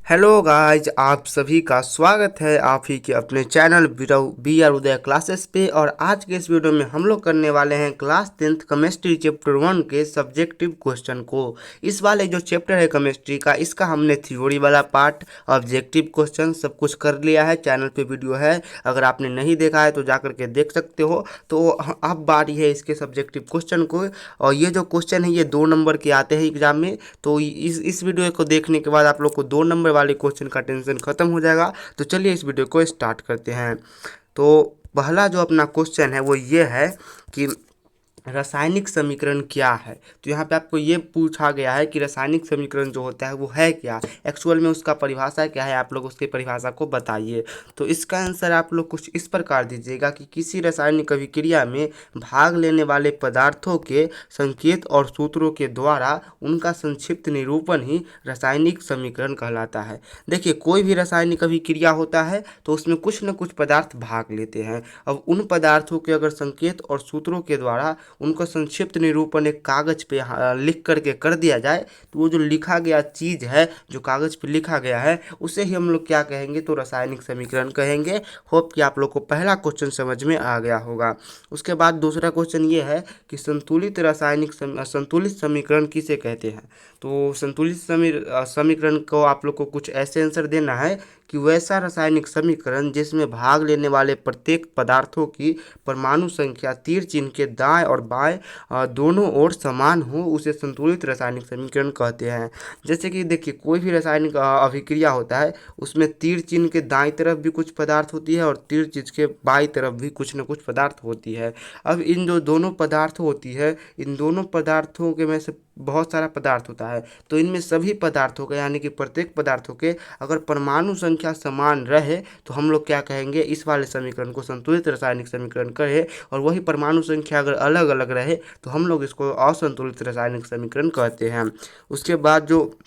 Hello guys, आप सभी का स्वागत है आप ही के अपने channel B R Uday classes पे। और आज के इस वीडियो में हम लोग करने वाले हैं क्लास 10th केमिस्ट्री चैप्टर 1 के सब्जेक्टिव क्वेश्चन को। इस वाले जो चैप्टर है केमिस्ट्री का, इसका हमने थ्योरी वाला पार्ट, ऑब्जेक्टिव क्वेश्चन सब कुछ कर लिया है। चैनल पे वीडियो है, अगर आपने नहीं देखा है तो जा करके देख सकते हो। तो अब बारी है इसके सब्जेक्टिव क्वेश्चन को। और ये जो क्वेश्चन है ये 2 नंबर के आते हैं एग्जाम में। तो इस वीडियो को देखने के बाद आप लोग को 2 नंबर वाले क्वेश्चन का टेंशन खत्म हो जाएगा। तो चलिए इस वीडियो को स्टार्ट करते हैं। तो पहला जो अपना क्वेश्चन है वो ये है कि रासायनिक समीकरण क्या है। तो यहाँ पे आपको ये पूछा गया है कि रासायनिक समीकरण जो होता है वो है क्या, एक्चुअल में उसका परिभाषा क्या है, आप लोग उसकी परिभाषा को बताइए। तो इसका आंसर आप लोग कुछ इस प्रकार दीजिएगा कि किसी रासायनिक अभिक्रिया में भाग लेने वाले पदार्थों के संकेत और सूत्रों के द्वारा उनका संक्षिप्त निरूपण ही रासायनिक समीकरण कहलाता है। देखिए, कोई भी रासायनिक अभिक्रिया होता है तो उसमें कुछ न कुछ पदार्थ भाग लेते हैं। अब उन पदार्थों के अगर संकेत और सूत्रों के द्वारा उनको संक्षिप्त निरूपण एक कागज पे लिख करके कर दिया जाए, तो वो जो लिखा गया चीज़ है, जो कागज पे लिखा गया है, उसे ही हम लोग क्या कहेंगे, तो रासायनिक समीकरण कहेंगे। होप कि आप लोग को पहला क्वेश्चन समझ में आ गया होगा। उसके बाद दूसरा क्वेश्चन ये है कि संतुलित समीकरण किसे कहते हैं। तो संतुलित समीकरण को आप लोग को कुछ ऐसे आंसर देना है कि वैसा रासायनिक समीकरण जिसमें भाग लेने वाले प्रत्येक पदार्थों की परमाणु संख्या तीर चिन्ह के दाएं और बाएं दोनों ओर समान हो, उसे संतुलित रासायनिक समीकरण कहते हैं। जैसे कि देखिए, कोई भी रासायनिक अभिक्रिया होता है, उसमें तीर चिन्ह के दाईं तरफ भी कुछ पदार्थ होती है और तीर चिन्ह के बाईं तरफ भी कुछ न कुछ पदार्थ होती है। अब इन जो दोनों पदार्थ होती है, इन दोनों पदार्थों के में से बहुत सारा पदार्थ होता है। तो इनमें सभी पदार्थों के, यानी कि प्रत्येक पदार्थों के अगर परमाणु संख्या समान रहे तो हम लोग क्या कहेंगे, इस वाले समीकरण को संतुलित रासायनिक समीकरण कहे। और वही परमाणु संख्या अगर अलग अलग रहे तो हम लोग इसको असंतुलित रासायनिक समीकरण कहते हैं। उसके बाद जो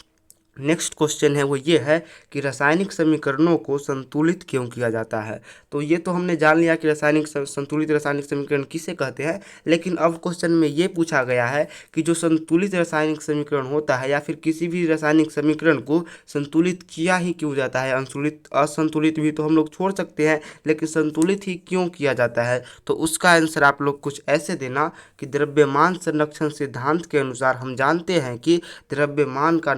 नेक्स्ट क्वेश्चन है वो ये है कि रासायनिक समीकरणों को संतुलित क्यों किया जाता है। तो ये तो हमने जान लिया कि संतुलित रासायनिक समीकरण किसे कहते हैं। लेकिन अब क्वेश्चन में ये पूछा गया है कि जो संतुलित रासायनिक समीकरण होता है या फिर किसी भी रासायनिक समीकरण को संतुलित किया ही क्यों जाता है। असंतुलित भी तो हम लोग छोड़ सकते हैं, लेकिन संतुलित ही क्यों किया जाता है। तो उसका आंसर आप लोग कुछ ऐसे देना कि द्रव्यमान संरक्षण सिद्धांत के अनुसार हम जानते हैं कि द्रव्यमान को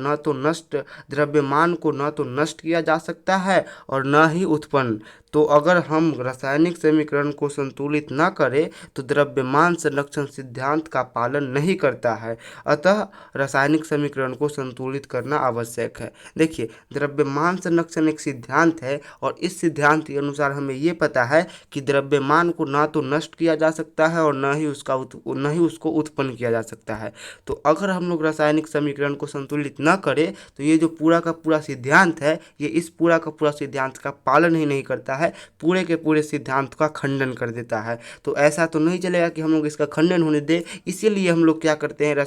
न तो नष्ट किया जा सकता है और न ही उत्पन्न। तो अगर हम रासायनिक समीकरण को संतुलित न करें तो द्रव्यमान संरक्षण सिद्धांत का पालन नहीं करता है। अतः रासायनिक समीकरण को संतुलित करना आवश्यक है। देखिए, द्रव्यमान संरक्षण एक सिद्धांत है और इस सिद्धांत के अनुसार हमें ये पता है कि द्रव्यमान को ना तो नष्ट किया जा सकता है और न ही उसको उत्पन्न किया जा सकता है। तो अगर हम लोग रासायनिक समीकरण को संतुलित न करें तो ये जो पूरा का पूरा सिद्धांत है, ये इस पूरा का पूरा सिद्धांत का पालन ही नहीं करता है, पूरे के पूरे सिद्धांत का खंडन कर देता है। तो ऐसा तो नहीं चलेगा कि हम लोग इसका खंडन होने दें। इसीलिए हम लोग क्या करते हैं,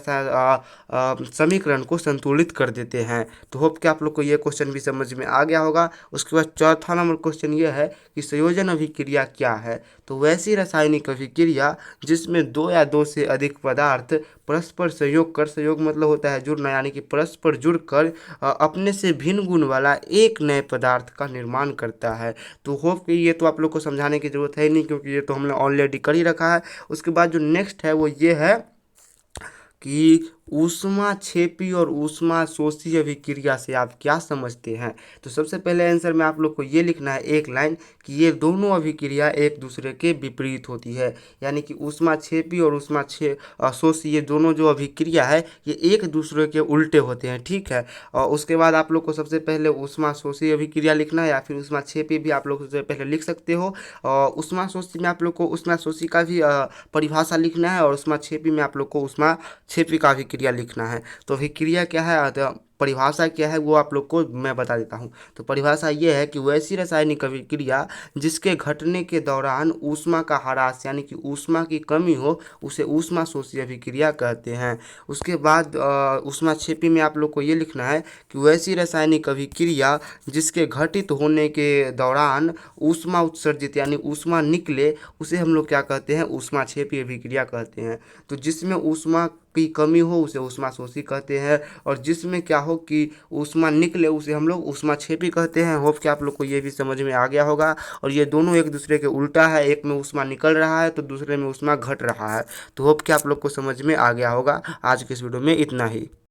समीकरण को संतुलित कर देते हैं। तो होप कि आप लोग को ये क्वेश्चन भी समझ में आ गया होगा। उसके बाद चौथा नंबर क्वेश्चन ये है कि संयोजन अभिक्रिया क्या है। तो वैसी रासायनिक अभिक्रिया जिसमें दो या दो से अधिक पदार्थ परस्पर संयोग कर, संयोग मतलब होता है जुड़ना, यानी कि परस्पर जुड़कर अपने से भिन्न गुण वाला एक नए पदार्थ का निर्माण करता है। तो होप कि ये तो आप लोग को समझाने की जरूरत है नहीं, क्योंकि ये तो हमने ऑलरेडी कर ही रखा है। उसके बाद जो नेक्स्ट है वो ये है कि ऊष्माक्षेपी और ऊष्माशोषी अभिक्रिया से आप क्या समझते हैं। तो सबसे पहले आंसर में आप लोग को ये लिखना है एक लाइन कि ये दोनों अभिक्रिया एक दूसरे के विपरीत होती है। यानी कि ऊष्माक्षेपी और ऊष्माशोषी ये दोनों जो अभिक्रिया है ये एक दूसरे के उल्टे होते हैं, ठीक है। और उसके बाद आप लोग को सबसे पहले ऊष्माशोषी अभिक्रिया लिखना है, या फिर ऊष्माक्षेपी भी आप लोग सबसे पहले लिख सकते हो। और ऊष्माशोषी में आप लोग को ऊष्माशोषी का भी परिभाषा लिखना है, और ऊष्माक्षेपी में आप लोग को ऊष्माक्षेपी का अभिक्रिया लिखना है। तो अभिक्रिया क्या है, तो परिभाषा क्या है वो आप लोग को मैं बता देता हूँ। तो परिभाषा ये है कि वैसी रासायनिक अभिक्रिया जिसके घटने के दौरान ऊष्मा का ह्रास, यानी कि ऊष्मा की कमी हो, उसे ऊष्माशोषी अभिक्रिया कहते हैं। उसके बाद ऊष्माक्षेपी में आप लोग को ये लिखना है कि वैसी रासायनिक अभिक्रिया जिसके घटित होने के दौरान ऊष्मा उत्सर्जित, यानी ऊष्मा निकले, उसे हम लोग क्या कहते हैं, ऊष्माक्षेपी अभिक्रिया कहते हैं। तो जिसमें ऊष्मा की कमी हो उसे ऊष्माशोषी कहते हैं, और जिसमें क्या हो कि ऊष्मा निकले उसे हम लोग ऊष्माक्षेपी कहते हैं। होप कि आप लोग को ये भी समझ में आ गया होगा। और ये दोनों एक दूसरे के उल्टा है, एक में ऊष्मा निकल रहा है तो दूसरे में ऊष्मा घट रहा है। तो होप कि आप लोग को समझ में आ गया होगा। आज के इस वीडियो में इतना ही।